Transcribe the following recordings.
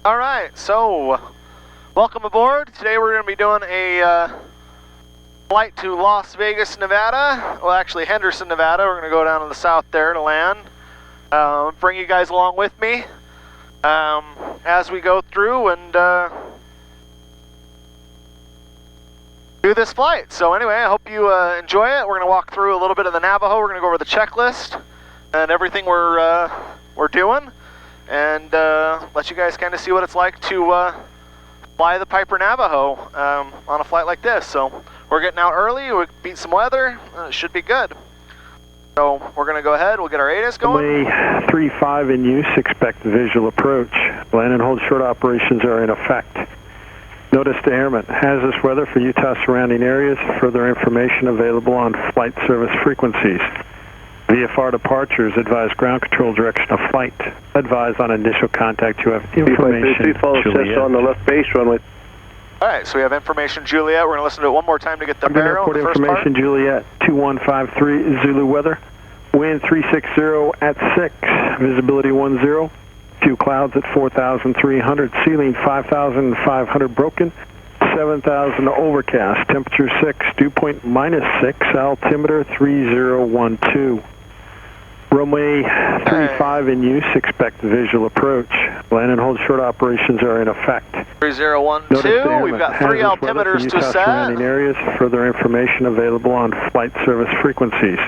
All right, so welcome aboard. Today we're going to be doing a flight to Las Vegas, Nevada. Well, actually Henderson, Nevada. We're going to go down to the south there to land. Bring you guys along with me as we go through and do this flight. So anyway, I hope you enjoy it. We're going to walk through a little bit of the Navajo. We're going to go over the checklist and everything we're doing, and let you guys kind of see what it's like to fly the Piper Navajo on a flight like this. So we're getting out early, we beat some weather, it should be good. So we're going to go ahead, we'll get our ATIS going. Runway 35 in use, expect visual approach. Land and hold short operations are in effect. Notice to airmen, hazardous weather for Utah surrounding areas, further information available on flight service frequencies. VFR departures, advise ground control direction of flight. Advise on initial contact you have information. Follow Juliet on the left base runway. All right, so we have information Juliet. We're going to listen to it one more time to get the barrel. Airport information Juliet, 2153 Zulu weather. Wind 360 at 6, visibility 10. Few clouds at 4,300, ceiling 5,500 broken, 7,000 overcast, temperature 6, dew point -6, altimeter 3012. Runway 35 in use, expect visual approach. Land and hold short operations are in effect. 3012, we've got 3 altimeters to set. Surrounding areas, further information available on flight service frequencies.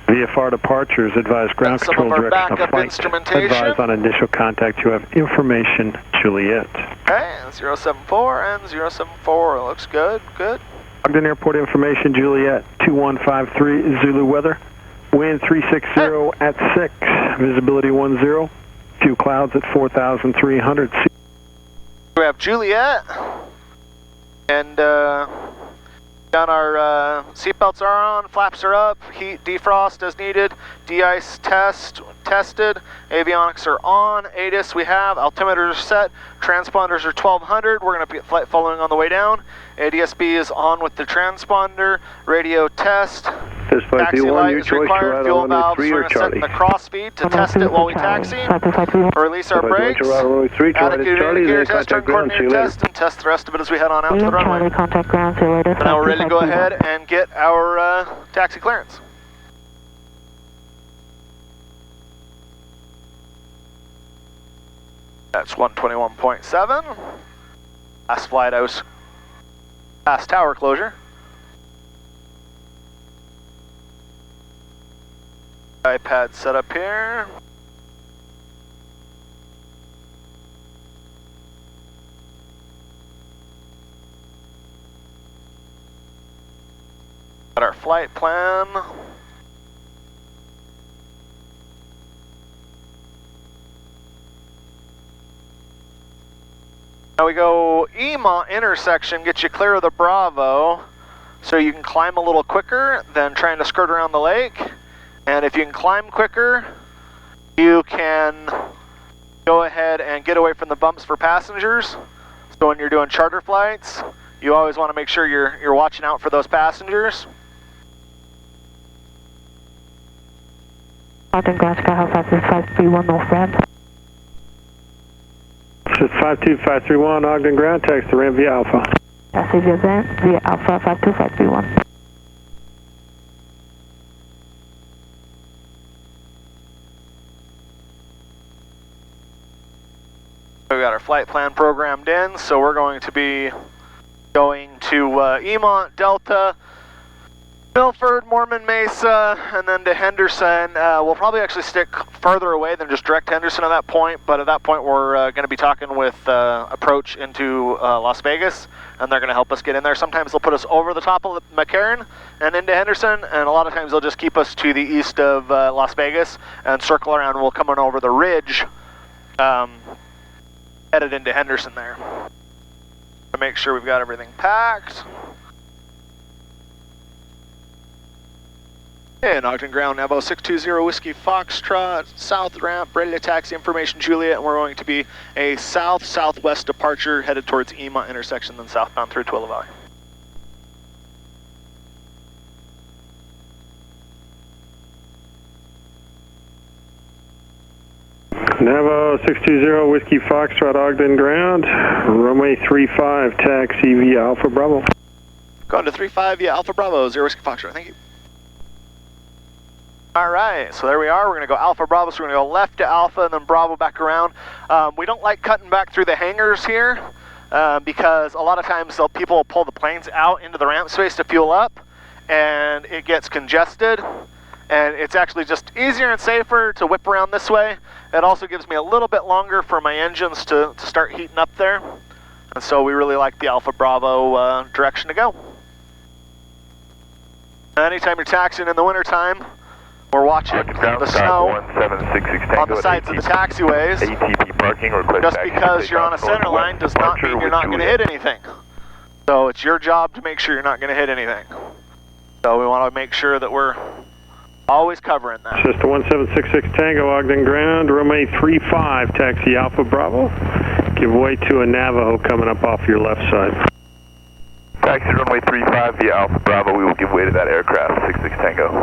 VFR departures, advise ground control direction of flight. Advise on initial contact you have information Juliet. Okay, 074 and 074, looks good, good. Ogden Airport information Juliet, 2153 Zulu weather. Wind 360 at 6, visibility 10. Few clouds at 4,300. We have Juliet, and on our seatbelts are on, flaps are up, heat defrost as needed, de-ice tested, avionics are on, ATIS we have, altimeters are set, transponders are 1200, we're going to be flight following on the way down, ADSB is on with the transponder, radio test, taxi light is required, fuel valves, we're going to set the cross feed to test it while we taxi, release our brakes, attitude indicator test, turn coordinator test, and test the rest of it as we head on out to the runway. Now we're ready to go ahead and get our taxi clearance. That's 121.7. Last flight I was past tower closure. iPad set up here. Got our flight plan. Now we go Emont intersection, get you clear of the Bravo, so you can climb a little quicker than trying to skirt around the lake. And if you can climb quicker, you can go ahead and get away from the bumps for passengers. So when you're doing charter flights, you always want to make sure you're watching out for those passengers. Ogden Ground Sky House, 52531 North Ramp. This is 52531 Ogden Ground, text the ramp via Alpha. Taxi via Alpha 52531. We've got our flight plan programmed in, so we're going to be going to Emont, Delta, Milford, Mormon Mesa, and then to Henderson. We'll probably actually stick further away than just direct Henderson at that point, but at that point we're going to be talking with approach into Las Vegas, and they're going to help us get in there. Sometimes they'll put us over the top of McCarran and into Henderson, and a lot of times they'll just keep us to the east of Las Vegas and circle around, and we'll come on over the ridge, headed into Henderson there. To make sure we've got everything packed. And Ogden Ground, Navajo 620 Whiskey Foxtrot, south ramp, ready to taxi, information Juliet, and we're going to be a south-southwest departure headed towards Emont intersection, then southbound through Twila Valley. Navajo 620 Whiskey Foxtrot Ogden ground, runway 35, taxi via Alpha Bravo. Going to 35 via Alpha Bravo, 0 Whiskey Foxtrot, thank you. All right, so there we are. We're going to go Alpha Bravo, so we're going to go left to Alpha and then Bravo back around. We don't like cutting back through the hangars here because a lot of times people will pull the planes out into the ramp space to fuel up and it gets congested. And it's actually just easier and safer to whip around this way. It also gives me a little bit longer for my engines to start heating up there. And so we really like the Alpha Bravo direction to go. Anytime you're taxiing in the wintertime, we're watching the snow on the sides of the taxiways. ATP parking request. Just because you're on a center line does not mean you're not going to hit anything. So it's your job to make sure you're not going to hit anything. So we want to make sure that we're always covering that. Just a 1766 Tango Ogden ground, runway 35, taxi Alpha Bravo. Give way to a Navajo coming up off your left side. Taxi runway 35 via Alpha Bravo, we will give way to that aircraft, 66 Tango.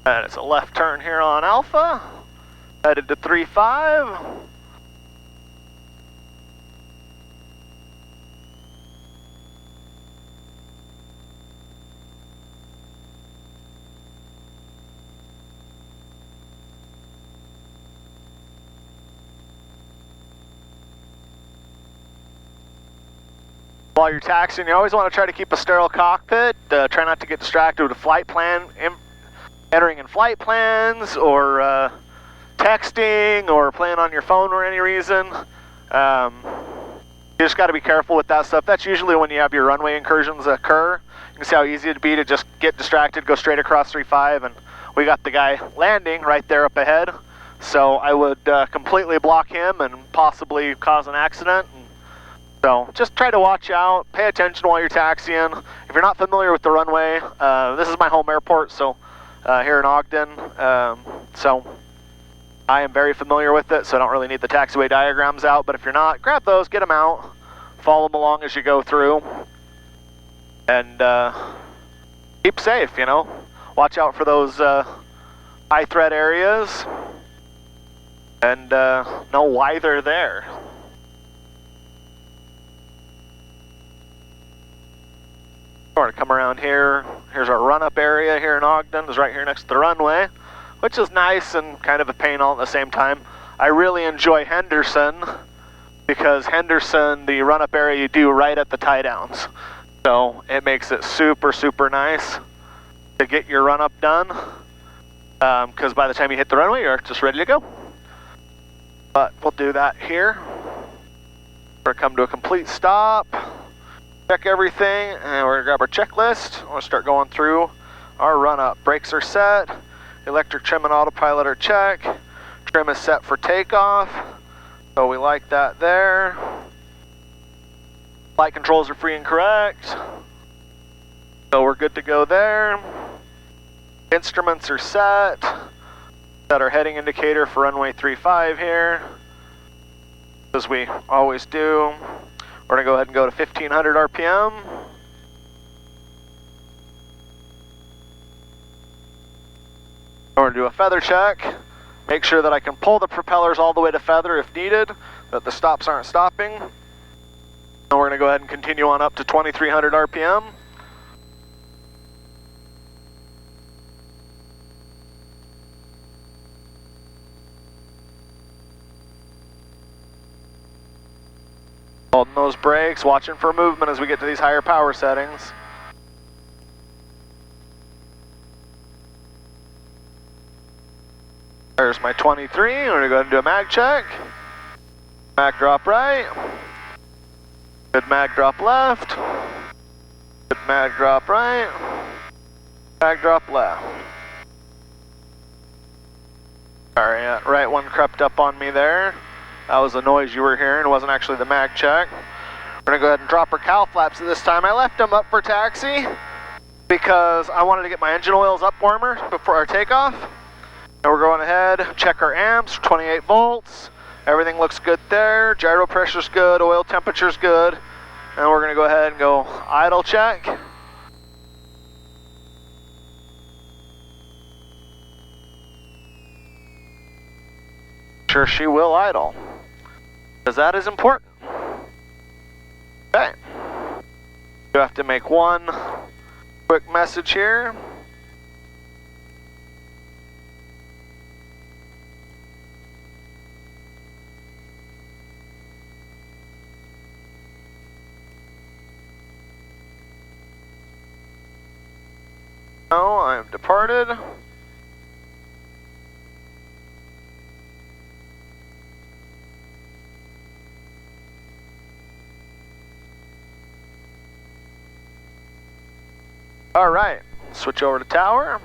And it's a left turn here on Alpha, headed to 35. While you're taxiing, you always want to try to keep a sterile cockpit. Try not to get distracted with a flight plan, entering in flight plans, or texting, or playing on your phone for any reason. You just got to be careful with that stuff. That's usually when you have your runway incursions occur. You can see how easy it'd be to just get distracted, go straight across 35, and we got the guy landing right there up ahead. So I would completely block him and possibly cause an accident. So just try to watch out, pay attention while you're taxiing. If you're not familiar with the runway, this is my home airport, so here in Ogden. So I am very familiar with it, so I don't really need the taxiway diagrams out. But if you're not, grab those, get them out, follow them along as you go through, and keep safe, you know. Watch out for those high threat areas and know why they're there. We're going to come around here. Here's our run-up area here in Ogden. It's right here next to the runway, which is nice and kind of a pain all at the same time. I really enjoy Henderson because Henderson, the run-up area you do right at the tie-downs. So it makes it super, super nice to get your run-up done because by the time you hit the runway, you're just ready to go. But we'll do that here. We're going to come to a complete stop. Check everything, and we're gonna grab our checklist. We'll start going through our run-up. Brakes are set, electric trim and autopilot are check. Trim is set for takeoff, so we like that there. Flight controls are free and correct, so we're good to go there. Instruments are set. Set our heading indicator for runway 35 here, as we always do. We're going to go ahead and go to 1500 RPM. We're going to do a feather check. Make sure that I can pull the propellers all the way to feather if needed, that the stops aren't stopping. And we're going to go ahead and continue on up to 2300 RPM. Holding those brakes, watching for movement as we get to these higher power settings. There's my 23, we're going to go ahead and do a mag check. Mag drop right. Good mag drop left. Good mag drop right. Mag drop left. Alright, right one crept up on me there. That was the noise you were hearing, it wasn't actually the mag check. We're gonna go ahead and drop our cowl flaps at this time. I left them up for taxi because I wanted to get my engine oils up warmer before our takeoff. And we're going ahead, check our amps, 28 volts. Everything looks good there. Gyro pressure's good, oil temperature's good. And we're going to go ahead and go idle check. Sure, she will idle, because that is important. Okay. You have to make one quick message here. No, I am departed. All right, switch over to tower.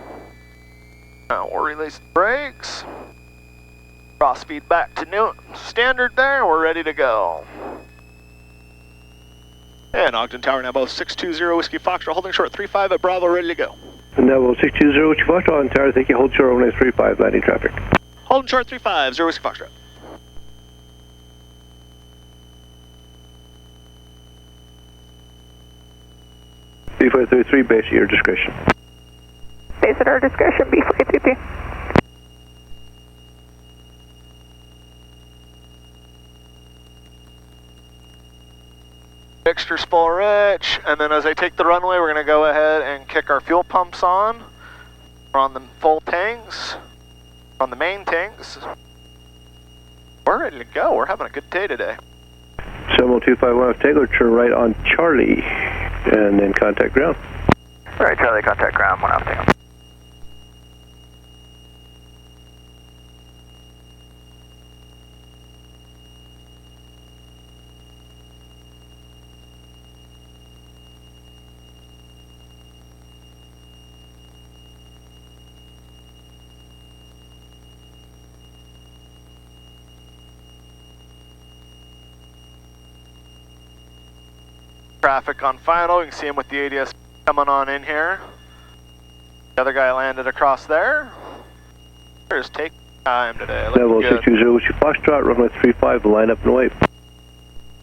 Now we'll release the brakes. Cross speed back to new standard there. We're ready to go. And Ogden Tower, Navajo 620 Whiskey Foxtrot, holding short 35 at Bravo, ready to go. Navajo 620 Whiskey Foxtrot, Ogden Tower, thank you, hold short runway 35, landing traffic. Holding short 350 Whiskey Foxtrot. B533, base at your discretion. Base at our discretion, B533. Mixture's full rich, and then as I take the runway, we're going to go ahead and kick our fuel pumps on. We're on the full tanks, on the main tanks. We're ready to go. We're having a good day today. 70251 Tango, turn right on Charlie, and then contact ground. All right, Charlie, contact ground, 1 Alpha Tango. Traffic on final. You can see him with the ADS coming on in here. The other guy landed across there. There's take time today. Navajo 620 Whiskey Foxtrot, runway 35, line up and wait.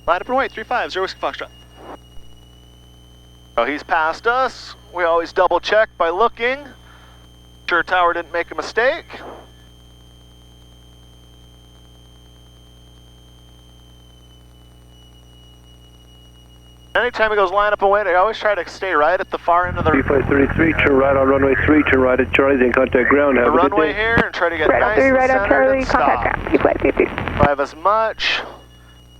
Line up and wait, 350 Whiskey Foxtrot. Oh, he's passed us. We always double check by looking. Sure tower didn't make a mistake. Anytime he goes line up and wait, I always try to stay right at the far end of the B533, turn right on runway 3, turn right at Charlie, then contact ground. Have the a good runway day. here and try to get Right nice on 3, and right on centered Charlie, and contact stop. ground, B533. Drive as much.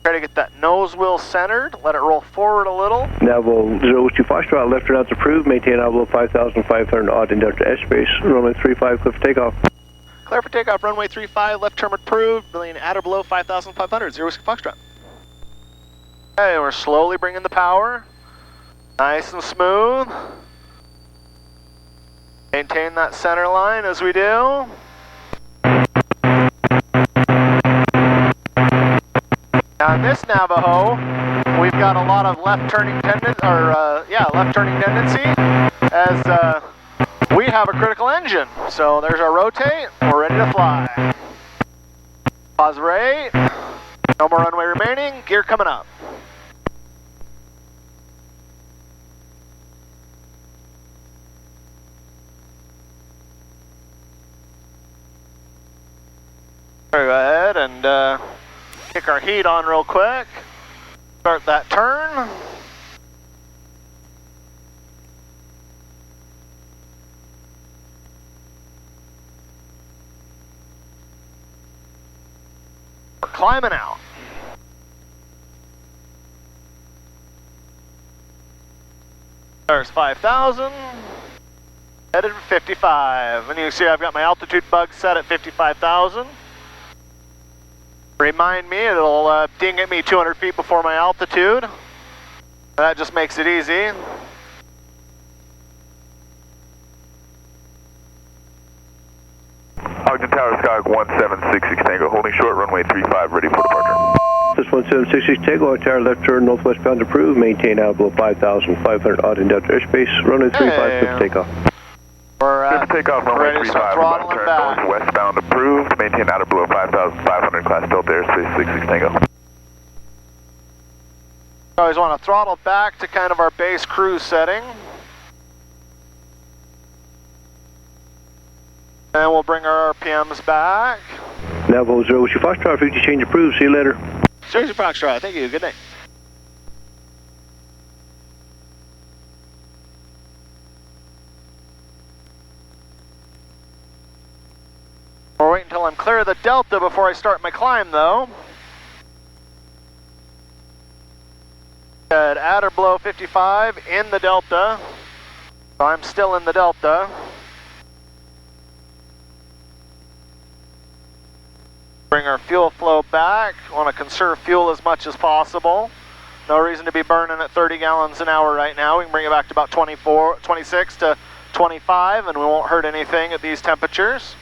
Try to get that nose wheel centered. Let it roll forward a little. Navajo 002 Foxtrot, left turn out approved, maintain envelope 5,500 odd in Delta airspace, runway 35, clear for takeoff. Clear for takeoff, runway 35, left turn approved, million at or below 5,500, 0 Whiskey Foxtrot. Okay, we're slowly bringing the power. Nice and smooth. Maintain that center line as we do. Now in this Navajo, we've got a lot of left turning tendency, as we have a critical engine. So there's our rotate, we're ready to fly. Pause rate, no more runway remaining, gear coming up. Go ahead and kick our heat on real quick. Start that turn. We're climbing out. There's 5,000. Headed for 55. And you can see I've got my altitude bug set at 55,000. Remind me, it'll ding at me 200 feet before my altitude. That just makes it easy. Ogden Tower, Skywalk 1766 Tango, holding short, runway 35, ready for departure. This 1766 Tango, tower left turn northwest bound approved, maintain envelope 5,500 odd in Delta airspace, runway 35, clear for takeoff. We're takeoff, runway ready to start 35, left throttling turn back. northwestbound approved, maintain outer below 5,500, class Delta airspace 66 Tango. Always want to throttle back to kind of our base cruise setting. And we'll bring our RPMs back. Navajo 0, Whiskey Foxtrot, 50 change approved. See you later. Seriously, Foxtrot, thank you. Good night. We'll wait until I'm clear of the Delta before I start my climb, though. At or below 55 in the Delta. So I'm still in the Delta. Bring our fuel flow back. Want to conserve fuel as much as possible. No reason to be burning at 30 gallons an hour right now. We can bring it back to about 26 to 25 and we won't hurt anything at these temperatures.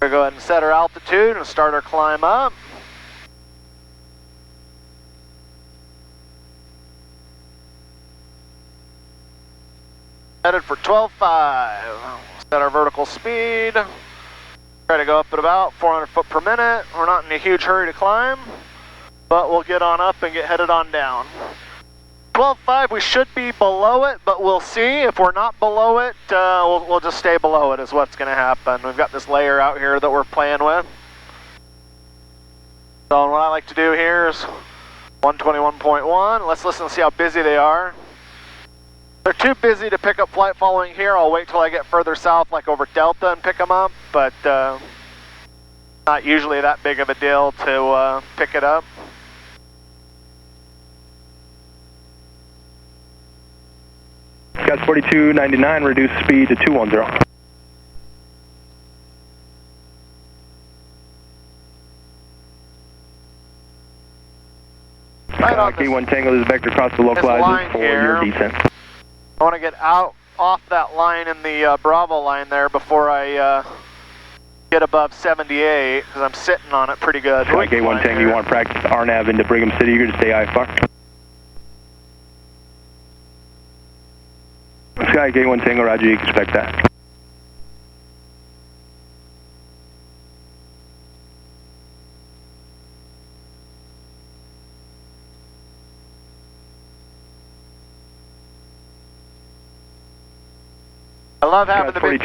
We're going to go ahead and set our altitude and start our climb up. Headed for 12.5. Set our vertical speed. Try to go up at about 400 foot per minute. We're not in a huge hurry to climb, but we'll get on up and get headed on down. 12.5, we should be below it, but we'll see. If we're not below it, we'll just stay below it is what's going to happen. We've got this layer out here that we're playing with. So what I like to do here is 121.1. Let's listen and see how busy they are. They're too busy to pick up flight following here. I'll wait till I get further south, like over Delta, and pick them up, but not usually that big of a deal to pick it up. Got 4299, reduce speed to 210. Right on K1 Tango, this is vector cross the localizers for your descent. I want to get out off that line in the Bravo line there before I get above 78, because I'm sitting on it pretty good. K1 Tango, you want to practice RNAV into Brigham City, you're going to stay IFAR. Sky K1 Tango, roger, you can expect that. I love having the big